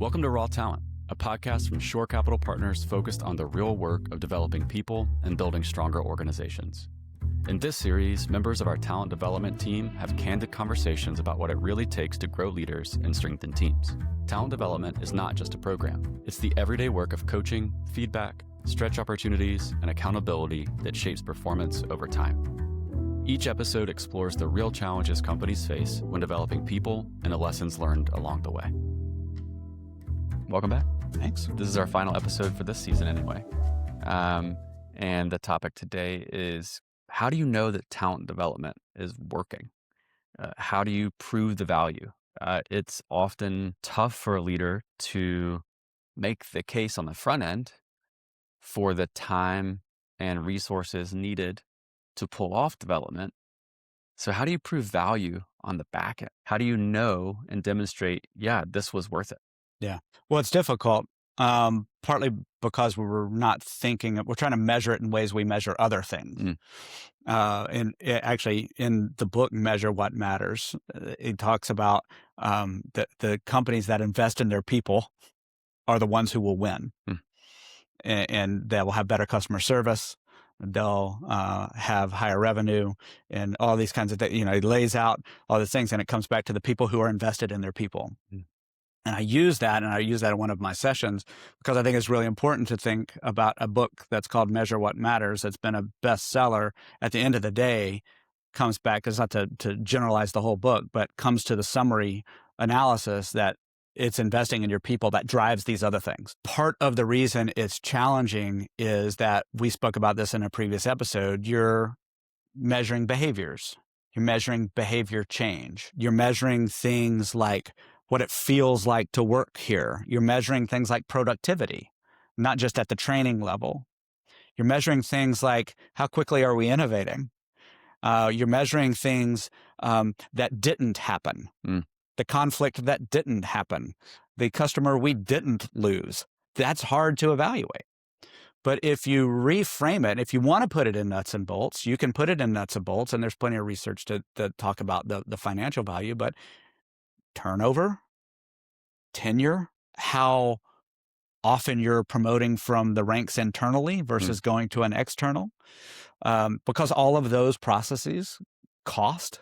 Welcome to Raw Talent, a podcast from Shore Capital Partners focused on the real work of developing people and building stronger organizations. In this series, members of our talent development team have candid conversations about what it really takes to grow leaders and strengthen teams. Talent development is not just a program. It's the everyday work of coaching, feedback, stretch opportunities, and accountability that shapes performance over time. Each episode explores the real challenges companies face when developing people and the lessons learned along the way. Welcome back. Thanks. This is our final episode for this season anyway. And the topic today is, how do you know that talent development is working? How do you prove the value? It's often tough for a leader to make the case on the front end for the time and resources needed to pull off development. So how do you prove value on the back end? How do you know and demonstrate, yeah, this was worth it? Yeah. Well, it's difficult, partly because we're trying to measure it in ways we measure other things. Actually, in the book, Measure What Matters, it talks about the companies that invest in their people are the ones who will win. And they will have better customer service. They'll have higher revenue and all these kinds of things. You know, it lays out all the things, and it comes back to the people who are invested in their people. And I use that in one of my sessions because I think it's really important to think about a book that's called Measure What Matters. It's been a bestseller. At the end of the day, comes back, it's not to generalize the whole book, but comes to the summary analysis that it's investing in your people that drives these other things. Part of the reason it's challenging is that we spoke about this in a previous episode. You're measuring behaviors. You're measuring behavior change. You're measuring things like what it feels like to work here. You're measuring things like productivity, not just at the training level. You're measuring things like how quickly are we innovating? You're measuring things that didn't happen, the conflict that didn't happen, the customer we didn't lose. That's hard to evaluate. But if you reframe it, if you want to put it in nuts and bolts, you can put it in nuts and bolts, and there's plenty of research to talk about the financial value, but turnover, tenure, how often you're promoting from the ranks internally versus going to an external, because all of those processes cost.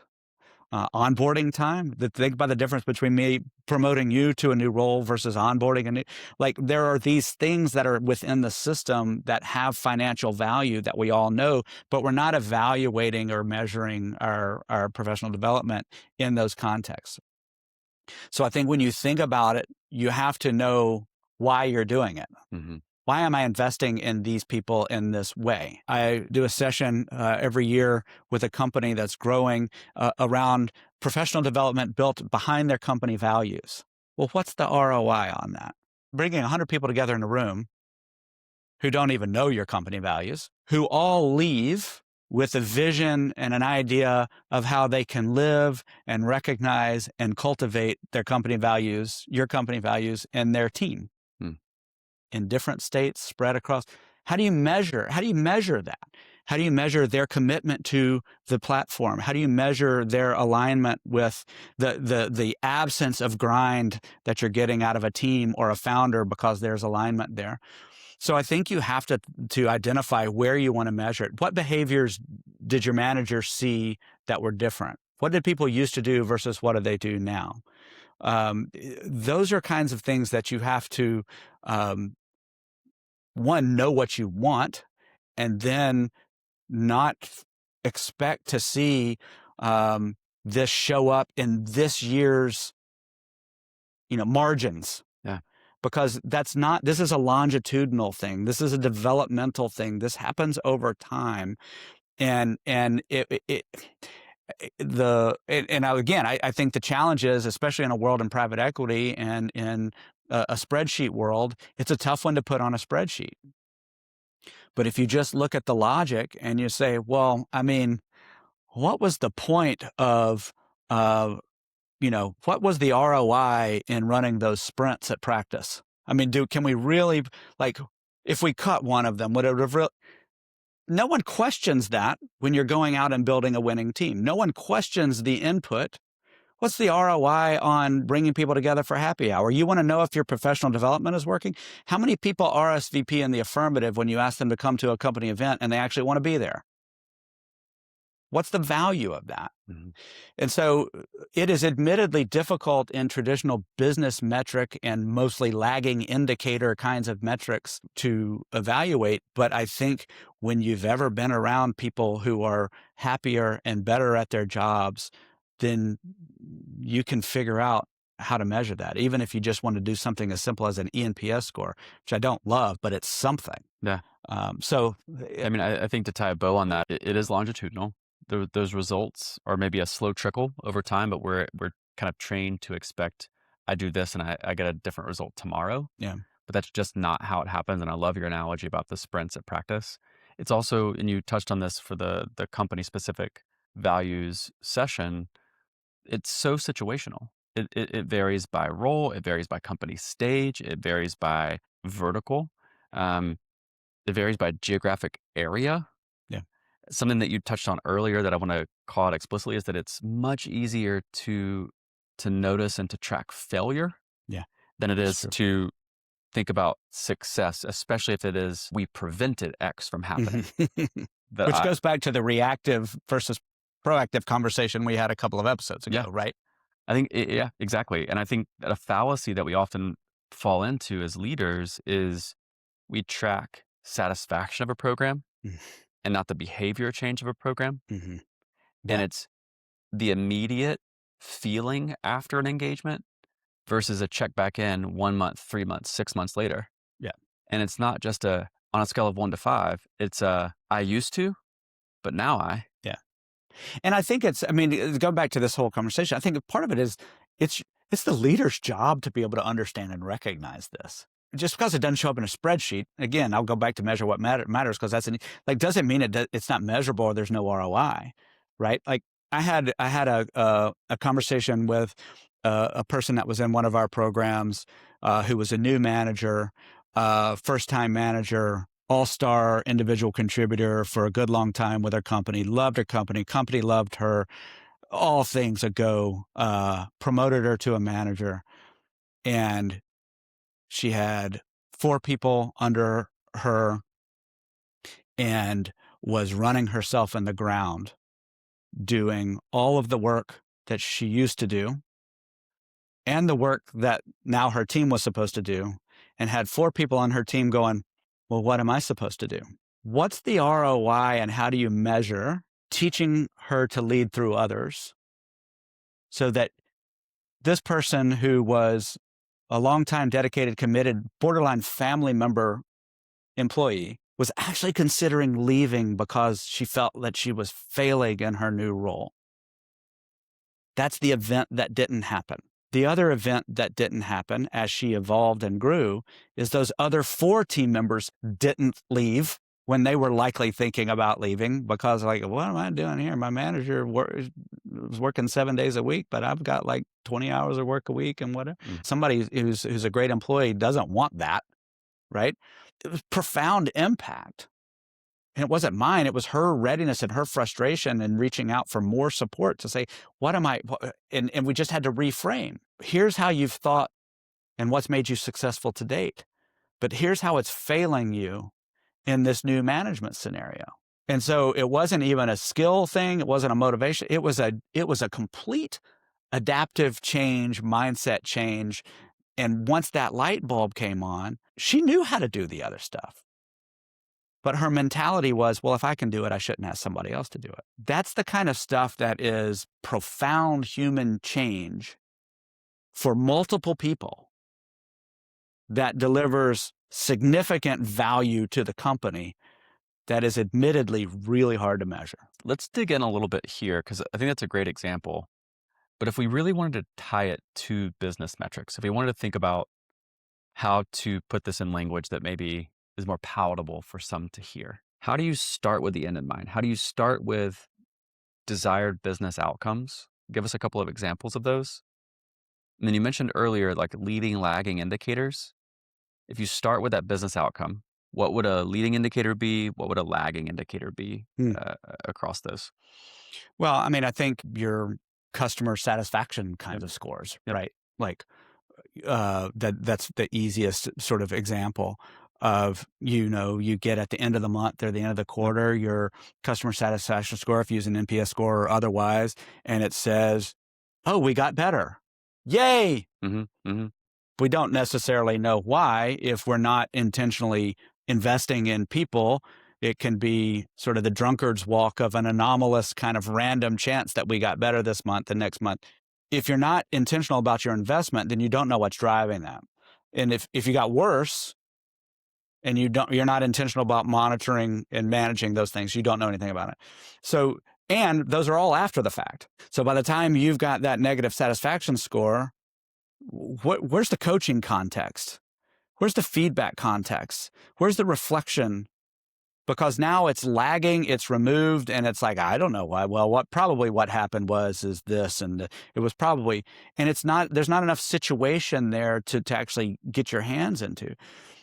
Onboarding time. Think about the difference between me promoting you to a new role versus onboarding there are these things that are within the system that have financial value that we all know, but we're not evaluating or measuring our professional development in those contexts. So I think when you think about it, you have to know why you're doing it. Why am I investing in these people in this way? I do a session every year with a company that's growing around professional development built behind their company values. Well, what's the ROI on that? Bringing 100 people together in a room who don't even know your company values, who all leave with a vision and an idea of how they can live and recognize and cultivate their company values, your company values, and their team. In different states spread across. How do you measure that? How do you measure their commitment to the platform? How do you measure their alignment with the absence of grind that you're getting out of a team or a founder because there's alignment there? So I think you have to identify where you want to measure it. What behaviors did your manager see that were different? What did people used to do versus what do they do now? Those are kinds of things that you have to, one, know what you want, and then not expect to see this show up in this year's, margins. Yeah. Because this is a longitudinal thing. This is a developmental thing. This happens over time. And I think the challenge is, especially in a world in private equity and in a spreadsheet world, it's a tough one to put on a spreadsheet. But if you just look at the logic and you say, well, I mean, what was the point of, what was the ROI in running those sprints at practice? I mean, can we really, if we cut one of them, would it have no one questions that when you're going out and building a winning team. No one questions the input What's the ROI on bringing people together for happy hour? You want to know if your professional development is working? How many people RSVP in the affirmative when you ask them to come to a company event and they actually want to be there? What's the value of that? Mhm. And so it is admittedly difficult in traditional business metric and mostly lagging indicator kinds of metrics to evaluate. But I think when you've ever been around people who are happier and better at their jobs, then you can figure out how to measure that, even if you just want to do something as simple as an ENPS score, which I don't love, but it's something. Yeah. So, I mean, I think to tie a bow on that, it is longitudinal. Those results are maybe a slow trickle over time, but we're kind of trained to expect I do this and I get a different result tomorrow. yeah. But that's just not how it happens. And I love your analogy about the sprints at practice. It's also, and you touched on this for the company specific values session, it's so situational. It varies by role, it varies by company stage, it varies by vertical, it varies by geographic area. Yeah. Something that you touched on earlier that I want to call out explicitly is that it's much easier to notice and to track failure Yeah. than it is true. to think about success, especially if it is we prevented X from happening. Which goes back to the reactive versus proactive conversation we had a couple of episodes ago, Yeah. right? I think, yeah, exactly. And I think that a fallacy that we often fall into as leaders is we track satisfaction of a program and not the behavior change of a program. Mm-hmm. And it's the immediate feeling after an engagement versus a check back in 1 month, 3 months, 6 months later. Yeah. And it's not just on a scale of 1 to 5, it's I used to, but now I. Yeah. And I think going back to this whole conversation, I think part of it is it's the leader's job to be able to understand and recognize this. Just because it doesn't show up in a spreadsheet, again, I'll go back to measure what matters because doesn't mean it's not measurable or there's no ROI, right? Like I had a conversation with a person that was in one of our programs who was a new manager, first time manager, all-star individual contributor for a good long time with her company, loved her company loved her, all things a go, promoted her to a manager. And she had 4 people under her and was running herself in the ground, doing all of the work that she used to do and the work that now her team was supposed to do, and had 4 people on her team going, well, what am I supposed to do? What's the ROI and how do you measure teaching her to lead through others so that this person who was a longtime dedicated, committed, borderline family member employee was actually considering leaving because she felt that she was failing in her new role? That's the event that didn't happen. The other event that didn't happen as she evolved and grew is those other 4 team members didn't leave when they were likely thinking about leaving because like, what am I doing here? My manager was working 7 days a week, but I've got like 20 hours of work a week and whatever. Somebody who's a great employee doesn't want that, right? It was profound impact. And it wasn't mine. It was her readiness and her frustration and reaching out for more support to say, and we just had to reframe. Here's how you've thought and what's made you successful to date. But here's how it's failing you in this new management scenario. And so it wasn't even a skill thing. It wasn't a motivation. It was a complete adaptive change, mindset change. And once that light bulb came on, she knew how to do the other stuff. But her mentality was, well, if I can do it, I shouldn't ask somebody else to do it. That's the kind of stuff that is profound human change for multiple people that delivers significant value to the company that is admittedly really hard to measure. Let's dig in a little bit here because I think that's a great example. But if we really wanted to tie it to business metrics, if we wanted to think about how to put this in language that maybe is more palatable for some to hear, how do you start with the end in mind? How do you start with desired business outcomes? Give us a couple of examples of those. And then you mentioned earlier, like leading, lagging indicators. If you start with that business outcome, what would a leading indicator be? What would a lagging indicator be across those? Well, I mean, I think your customer satisfaction kinds of scores, right? Like that's the easiest sort of example of, you get at the end of the month or the end of the quarter, your customer satisfaction score, if you use an NPS score or otherwise, and it says, oh, we got better. Yay. We don't necessarily know why. If we're not intentionally investing in people, it can be sort of the drunkard's walk of an anomalous kind of random chance that we got better this month and next month. If you're not intentional about your investment, then you don't know what's driving that. And if you got worse and you're not intentional about monitoring and managing those things, you don't know anything about it. So, and those are all after the fact. So by the time you've got that negative satisfaction score, where's the coaching context? Where's the feedback context? Where's the reflection? Because now it's lagging, it's removed, and it's like, I don't know why. Well, what happened is this, and it was probably, and there's not enough situation there to actually get your hands into.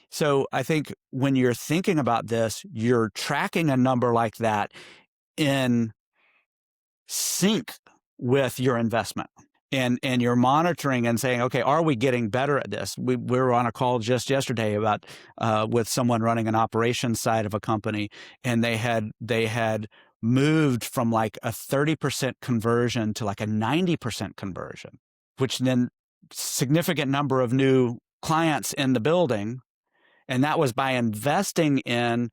So I think when you're thinking about this, you're tracking a number like that in sync with your investment. And you're monitoring and saying, okay, are we getting better at this? We were on a call just yesterday about with someone running an operations side of a company, and they had moved from like a 30% conversion to like a 90% conversion, which then significant number of new clients in the building. And that was by investing in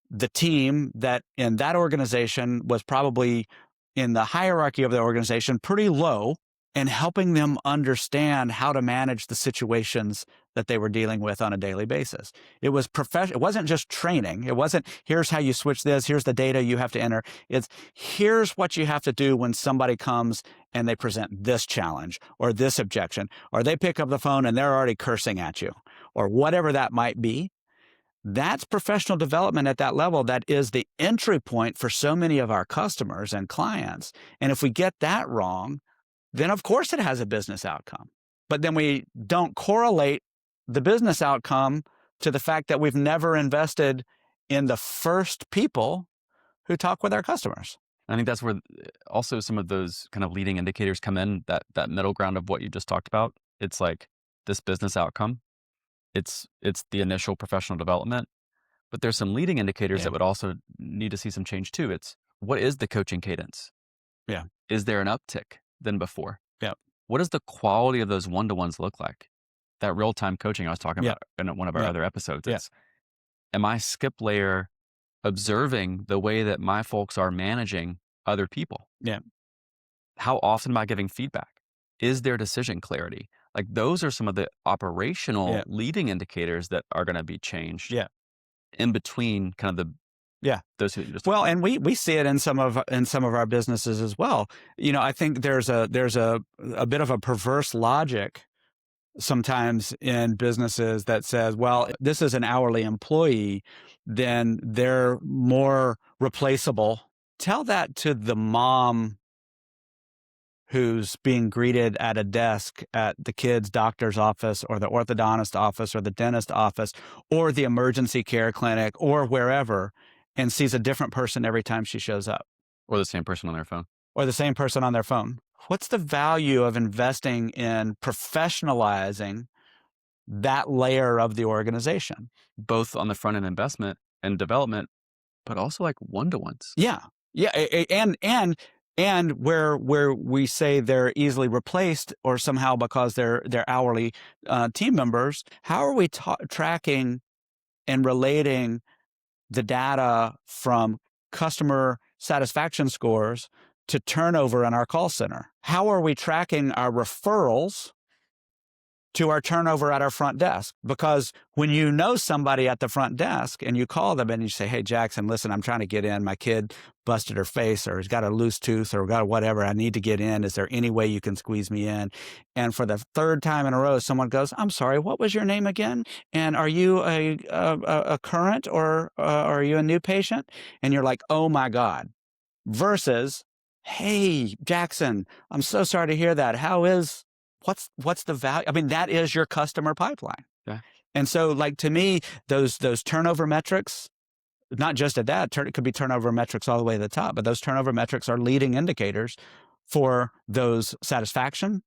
the team that in that organization was probably in the hierarchy of the organization pretty low, and helping them understand how to manage the situations that they were dealing with on a daily basis. It was professional. It wasn't just training. It wasn't, here's how you switch this, here's the data you have to enter. It's, here's what you have to do when somebody comes and they present this challenge or this objection, or they pick up the phone and they're already cursing at you, or whatever that might be. That's professional development at that level. That is the entry point for so many of our customers and clients. And if we get that wrong, then of course it has a business outcome. But then we don't correlate the business outcome to the fact that we've never invested in the first people who talk with our customers. I think that's where also some of those kind of leading indicators come in, that middle ground of what you just talked about. It's like this business outcome. It's the initial professional development, but there's some leading indicators that would also need to see some change too. It's, what is the coaching cadence? Yeah. Is there an uptick than before? Yeah. What does the quality of those one-to-ones look like? That real-time coaching I was talking about in one of our other episodes. It's, am I skip layer observing the way that my folks are managing other people? Yeah. How often am I giving feedback? Is there decision clarity? Like, those are some of the operational leading indicators that are going to be changed in between kind of those who just and we see it in some of our businesses as well. I think there's a bit of a perverse logic sometimes in businesses that says, well, this is an hourly employee, then they're more replaceable. Tell that to the mom who's being greeted at a desk at the kid's doctor's office or the orthodontist office or the dentist office or the emergency care clinic or wherever, and sees a different person every time she shows up. Or the same person on their phone. Or the same person on their phone. What's the value of investing in professionalizing that layer of the organization? Both on the front end investment and development, but also like one-to-ones. Yeah. Yeah. And where we say they're easily replaced or somehow because they're hourly team members, how are we tracking and relating the data from customer satisfaction scores to turnover in our call center? How are we tracking our referrals to our turnover at our front desk? Because when you know somebody at the front desk and you call them and you say, hey, Jackson, listen, I'm trying to get in. My kid busted her face or has got a loose tooth or got whatever. I need to get in. Is there any way you can squeeze me in? And for the third time in a row, someone goes, I'm sorry, what was your name again? And are you a current or are you a new patient? And you're like, oh my God. Versus, hey, Jackson, I'm so sorry to hear that. What's the value? I mean, that is your customer pipeline. Yeah. And so, like, to me, those turnover metrics, not just at that, it could be turnover metrics all the way to the top, but those turnover metrics are leading indicators for those satisfaction.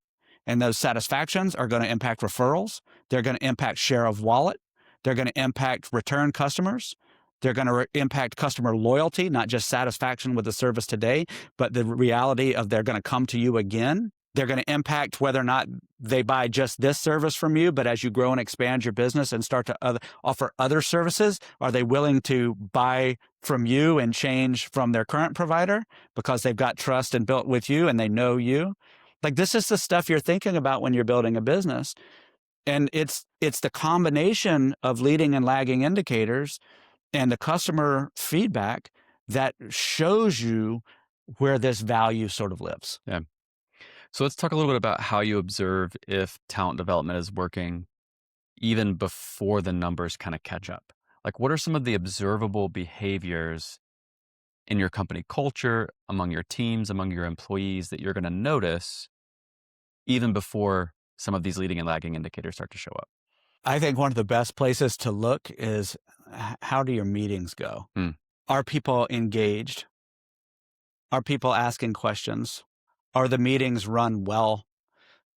And those satisfactions are going to impact referrals. They're going to impact share of wallet. They're going to impact return customers. They're going to impact customer loyalty, not just satisfaction with the service today, but the reality of they're going to come to you again. They're going to impact whether or not they buy just this service from you, but as you grow and expand your business and start to offer other services, are they willing to buy from you and change from their current provider because they've got trust and built with you and they know you? Like, this is the stuff you're thinking about when you're building a business. And it's the combination of leading and lagging indicators and the customer feedback that shows you where this value sort of lives. Yeah. So let's talk a little bit about how you observe if talent development is working even before the numbers kind of catch up. Like, what are some of the observable behaviors in your company culture, among your teams, among your employees that you're going to notice even before some of these leading and lagging indicators start to show up? I think one of the best places to look is, how do your meetings go? Are people engaged? Are people asking questions? Are the meetings run well?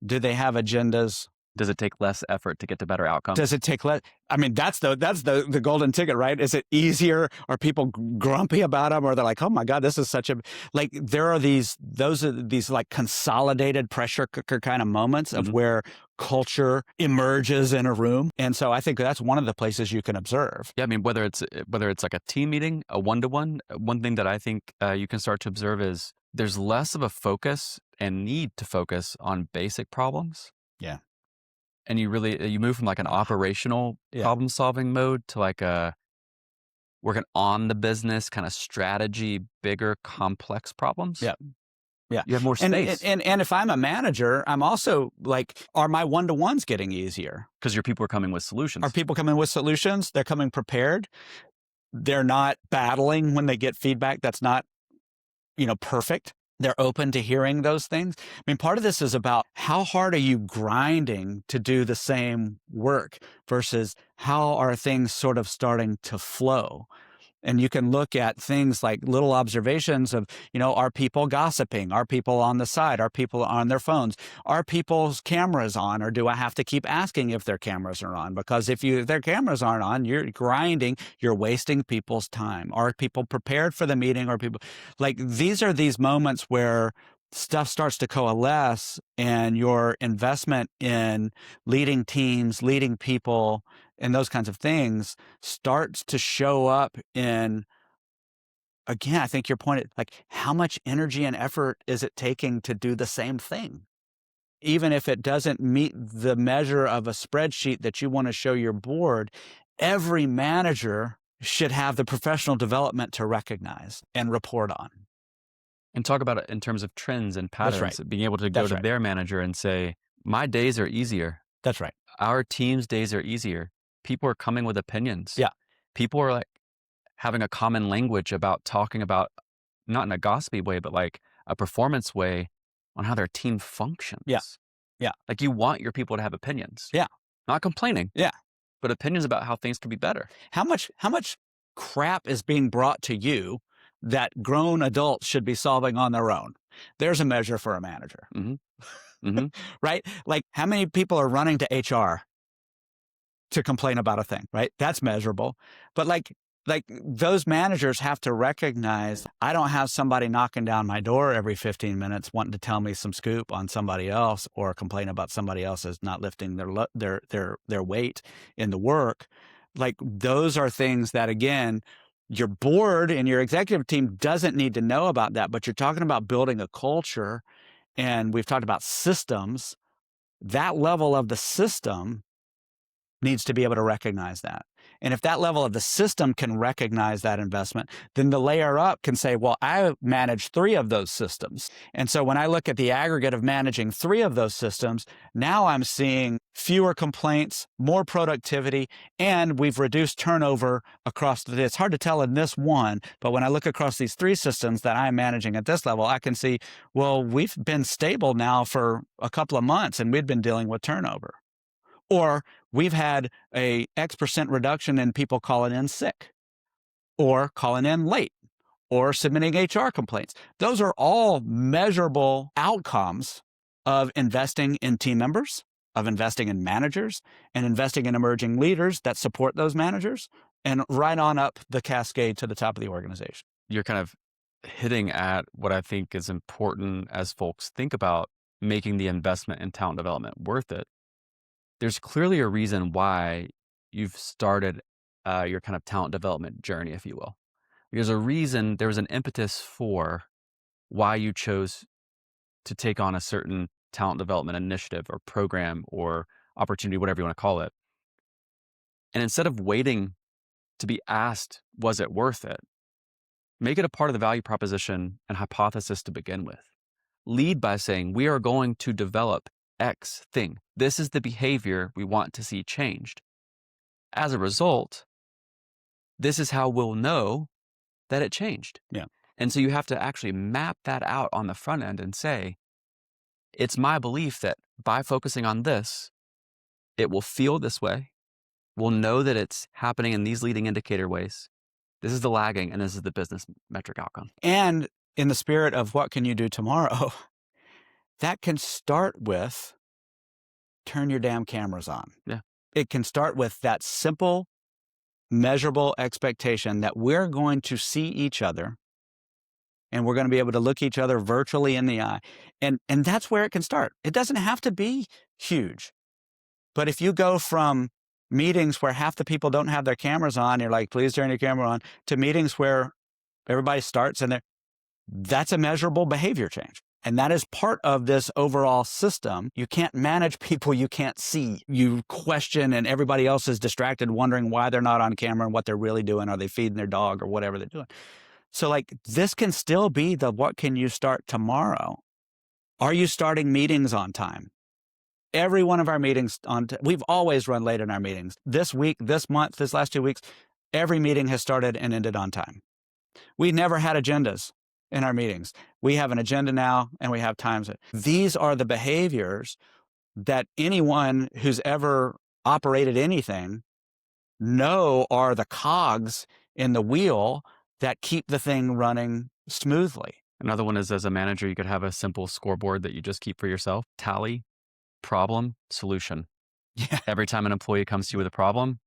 Do they have agendas? Does it take less effort to get to better outcomes? Does it take less? I mean, that's the golden ticket, right? Is it easier? Are people grumpy about them? Or they're like, oh my God, this is such a, like, there are these like consolidated pressure cooker kind of moments of where culture emerges in a room. And so I think that's one of the places you can observe. Yeah, I mean, whether it's like a team meeting, a one-to-one, one thing that I think you can start to observe is there's less of a focus and need to focus on basic problems. Yeah. And you move from like an operational problem solving mode to like a working on the business kind of strategy, bigger, complex problems. Yeah. Yeah. You have more space. And if I'm a manager, I'm also like, are my one-to-ones getting easier? Because your people are coming with solutions. Are people coming with solutions? They're coming prepared. They're not battling when they get feedback that's not, perfect. They're open to hearing those things. I mean, part of this is about how hard are you grinding to do the same work versus how are things sort of starting to flow? And you can look at things like little observations of, are people gossiping? Are people on the side? Are people on their phones? Are people's cameras on? Or do I have to keep asking if their cameras are on? Because if their cameras aren't on, you're grinding, you're wasting people's time. Are people prepared for the meeting? Are people like, these are these moments where stuff starts to coalesce and your investment in leading teams, leading people, and those kinds of things starts to show up in, again, I think your point, like, how much energy and effort is it taking to do the same thing? Even if it doesn't meet the measure of a spreadsheet that you want to show your board, every manager should have the professional development to recognize and report on. And talk about it in terms of trends and patterns. That's right. Being able to go to their manager and say, my days are easier. That's right. Our team's days are easier. People are coming with opinions. Yeah. People are like having a common language about talking about, not in a gossipy way, but like a performance way on how their team functions. Yeah. Yeah. Like, you want your people to have opinions. Yeah. Not complaining. Yeah. But opinions about how things can be better. How much crap is being brought to you that grown adults should be solving on their own? There's a measure for a manager. Right? Like, how many people are running to HR to complain about a thing, right? That's measurable. But like those managers have to recognize, I don't have somebody knocking down my door every 15 minutes wanting to tell me some scoop on somebody else or complain about somebody else is not lifting their weight in the work. Like, those are things that, again, your board and your executive team doesn't need to know about that, but you're talking about building a culture, and we've talked about systems. That level of the system needs to be able to recognize that. And if that level of the system can recognize that investment, then the layer up can say, well, I manage 3 of those systems. And so when I look at the aggregate of managing 3 of those systems, now I'm seeing fewer complaints, more productivity, and we've reduced turnover across it's hard to tell in this one, but when I look across these 3 systems that I'm managing at this level, I can see, well, we've been stable now for a couple of months and we've been dealing with turnover. Or we've had a X% reduction in people calling in sick or calling in late or submitting HR complaints. Those are all measurable outcomes of investing in team members, of investing in managers, and investing in emerging leaders that support those managers, and right on up the cascade to the top of the organization. You're kind of hitting at what I think is important as folks think about making the investment in talent development worth it. There's clearly a reason why you've started your kind of talent development journey, if you will. There's a reason, there was an impetus for why you chose to take on a certain talent development initiative or program or opportunity, whatever you want to call it. And instead of waiting to be asked, was it worth it? Make it a part of the value proposition and hypothesis to begin with. Lead by saying, we are going to develop X thing. This is the behavior we want to see changed. As a result, this is how we'll know that it changed. Yeah. And so you have to actually map that out on the front end and say, it's my belief that by focusing on this, it will feel this way. We'll know that it's happening in these leading indicator ways. This is the lagging, and this is the business metric outcome. And in the spirit of what can you do tomorrow, that can start with turn your damn cameras on. Yeah. It can start with that simple, measurable expectation that we're going to see each other and we're going to be able to look each other virtually in the eye. And that's where it can start. It doesn't have to be huge. But if you go from meetings where half the people don't have their cameras on, you're like, please turn your camera on, to meetings where everybody starts and that's a measurable behavior change. And that is part of this overall system. You can't manage people you can't see. You question and everybody else is distracted wondering why they're not on camera and what they're really doing. Are they feeding their dog or whatever they're doing? So like this can still be the what can you start tomorrow? Are you starting meetings on time? Every one of our meetings we've always run late in our meetings. This week, this month, this last 2 weeks, every meeting has started and ended on time. We never had agendas in our meetings. We have an agenda now and we have times. These are the behaviors that anyone who's ever operated anything know are the cogs in the wheel that keep the thing running smoothly. Another one is, as a manager, you could have a simple scoreboard that you just keep for yourself. Tally, problem, solution. Yeah. Every time an employee comes to you with a problem,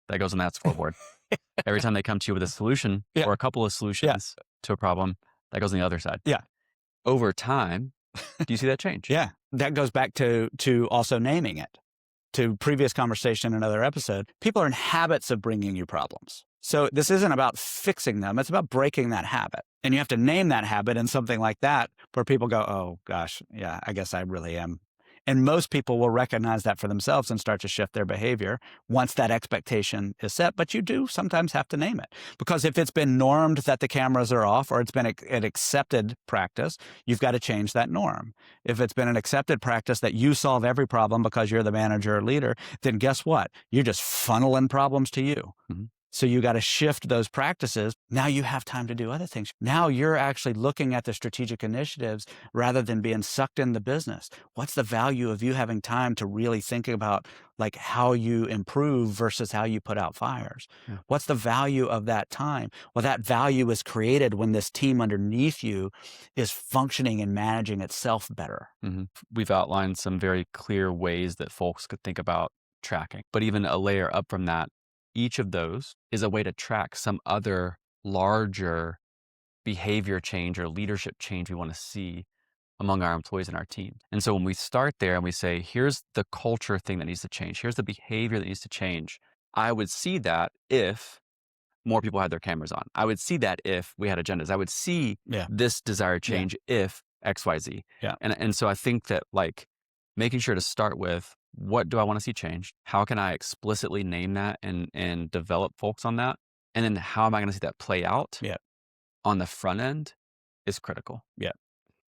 that goes on that scoreboard. Every time they come to you with a solution or a couple of solutions to a problem, that goes on the other side. Yeah. Over time, do you see that change? Yeah. That goes back to also naming it. To previous conversation in another episode, people are in habits of bringing you problems. So this isn't about fixing them. It's about breaking that habit. And you have to name that habit in something like that where people go, oh gosh, yeah, I guess I really am. And most people will recognize that for themselves and start to shift their behavior once that expectation is set. But you do sometimes have to name it, because if it's been normed that the cameras are off, or it's been an accepted practice, you've got to change that norm. If it's been an accepted practice that you solve every problem because you're the manager or leader, then guess what? You're just funneling problems to you. Mm-hmm. So you got to shift those practices. Now you have time to do other things. Now you're actually looking at the strategic initiatives rather than being sucked in the business. What's the value of you having time to really think about like how you improve versus how you put out fires? Yeah. What's the value of that time? Well, that value is created when this team underneath you is functioning and managing itself better. Mm-hmm. We've outlined some very clear ways that folks could think about tracking, but even a layer up from that, each of those is a way to track some other larger behavior change or leadership change we want to see among our employees and our team. And so when we start there and we say, here's the culture thing that needs to change, here's the behavior that needs to change, I would see that if more people had their cameras on. I would see that if we had agendas. I would see this desired change if X, Y, Z. Yeah. And so I think that like making sure to start with, what do I want to see changed? How can I explicitly name that and develop folks on that? And then how am I going to see that play out on the front end is critical. Yeah.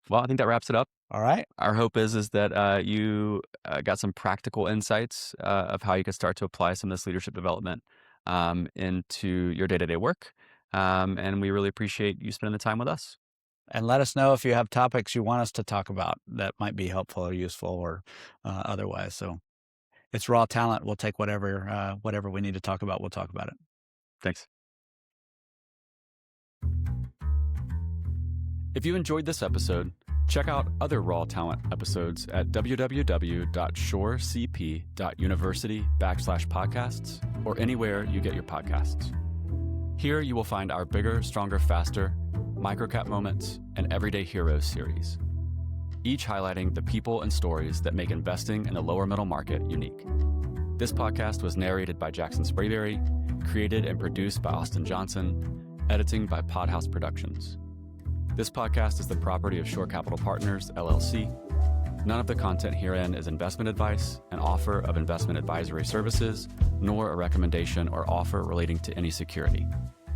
Well, I think that wraps it up. All right. Our hope is that you got some practical insights of how you can start to apply some of this leadership development into your day-to-day work. And we really appreciate you spending the time with us. And let us know if you have topics you want us to talk about that might be helpful or useful or otherwise. So it's raw talent. We'll take whatever we need to talk about. We'll talk about it. Thanks. If you enjoyed this episode, check out other Raw Talent episodes at www.shorecp.university/podcasts or anywhere you get your podcasts. Here you will find our Bigger, Stronger, Faster, Microcap Moments, and Everyday Heroes series, each highlighting the people and stories that make investing in the lower middle market unique. This podcast was narrated by Jackson Sprayberry, created and produced by Austin Johnson, editing by Podhouse Productions. This podcast is the property of Shore Capital Partners, LLC. None of the content herein is investment advice, an offer of investment advisory services, nor a recommendation or offer relating to any security.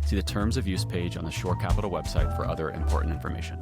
See the Terms of Use page on the Shore Capital website for other important information.